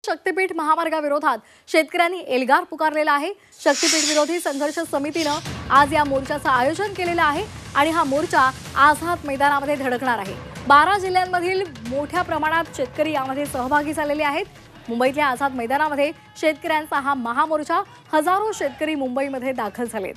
शक्तीपीठ महामार्गाविरोधात शेतकऱ्यांनी एल्गार पुकारलेला आहे। शक्तीपीठ विरोधी संघर्ष समितीने आज या मोर्चाचं आयोजन केलेलं आहे आणि हा मोर्चा आझाद मैदानामध्ये धडकणार आहे। 12 जिल्ह्यांमधील मोठ्या प्रमाणात शेतकरी यामध्ये सहभागी झालेले आहेत। मुंबईतल्या आझाद मैदानामध्ये शेतकऱ्यांचा हा महामोर्चा, हजारो शेतकरी मुंबईमध्ये दाखल झालेत।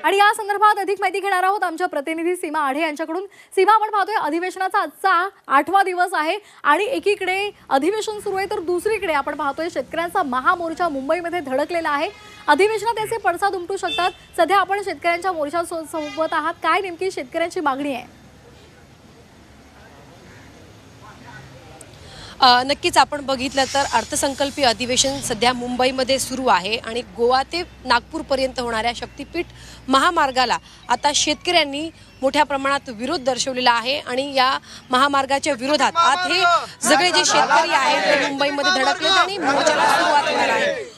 आणि या संदर्भात अधिक माहिती घेणार आहोत आमच्या प्रतिनिधी सीमा आढे यांच्याकडून। सीमा, आपण पाहतोय अधिवेशनाचा आजचा 8वा दिवस आहे आणि एकीकडे अधिवेशन सुरू आहे तर दुसरीकडे आपण पाहतोय शेतकऱ्यांचा महामोर्चा मुंबईमध्ये धडकलेला आहे। अधिवेशनात याचे पडसाद उमटू शकतात। सध्या आपण शेतकऱ्यांच्या मोर्चासोबत आहात, काय नेमकी शेतकऱ्यांची मागणी आहे? नक्कीच आपण बघितलं तर अर्थसंकल्पीय अधिवेशन सध्या मुंबईमध्ये सुरू आहे आणि गोवा ते नागपूरपर्यंत होणाऱ्या शक्तीपीठ महामार्गाला आता शेतकऱ्यांनी मोठ्या प्रमाणात विरोध दर्शवलेला आहे आणि या महामार्गाच्या विरोधात आज हे सगळे जे शेतकरी आहेत ते मुंबईमध्ये धडकलेत आणि मोर्चाला सुरुवात होणार आहे।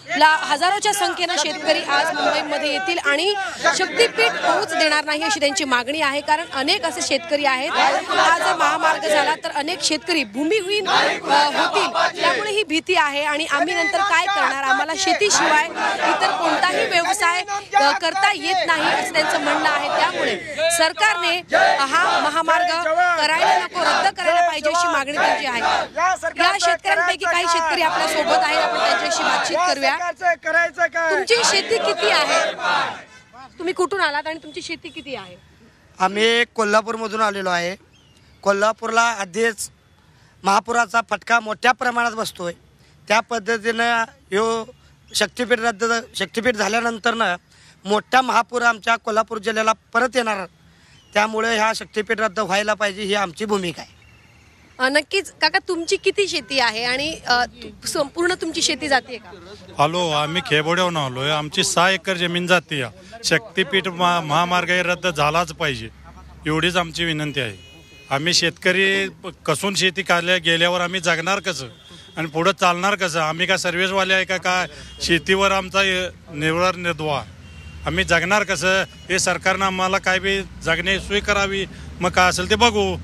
हजारोच्या संख्येने शेतकरी आज मुंबईमध्ये येतील आणि शक्तीपीठ होऊच देणार नाही अशी त्यांची मागणी आहे। कारण अनेक असे शेतकरी आहेत, हा जर महामार्ग झाला तर अनेक शेतकरी भूमिहीन होतील, त्यामुळे ही भीती आहे आणि आम्ही नंतर काय करणार, आम्हाला शेतीशिवाय इतर कोणताही व्यवसाय करता येत नाही असं त्यांचं म्हणणं आहे। त्यामुळे सरकारने हा महामार्ग करायला नको, रद्द करायला पाहिजे अशी मागणी त्यांची आहे। या शेतकऱ्यांपैकी काही शेतकरी आपल्या सोबत आहेत, आपण त्यांच्याशी बातचीत करूया। तुमची शेती किती आहे? तुम्ही कुठून आलात आणि तुमची शेती किती आहे? आम्ही कोल्हापूरमधून आलेलो आहे। कोल्हापूरला आधीच महापुराचा फटका मोठ्या प्रमाणात बसतोय। त्या पद्धतीनं शक्तीपीठ झाल्यानंतरनं मोठा महापूर आमच्या कोल्हापूर जिल्ह्याला परत येणार, त्यामुळे हा शक्तीपीठ रद्द व्हायला पाहिजे ही आमची भूमिका आहे। नक्कीच काका, तुमची किती शेती आहे आणि संपूर्ण तुमची शेती जाते का? हॅलो, आम्ही खेबोड्यावरून आलोय। आमची 6 एकर जमीन जाते। शक्तीपीठ महामार्ग रद्द झालाच पाहिजे एवढीच आमची विनंती आहे। आम्ही शेतकरी कसून शेती गेल्यावर आम्ही जगणार कसं आणि पुढे चालणार कसं? आम्ही काय सर्व्हिसवाले आहे का? काय शेतीवर आमचा निर्वाह, आम्ही जगणार कसं? हे सरकारनं आम्हाला काय बी जगण्याची सोय करावी, मग काय असेल ते बघू।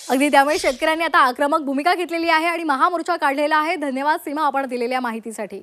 अगदी त्यामुळे शेतकऱ्यांनी आता आक्रमक भूमिका घेतलेली आहे आणि महामोर्चा काढलेला आहे। धन्यवाद सीमा, आपण दिलेल्या माहितीसाठी।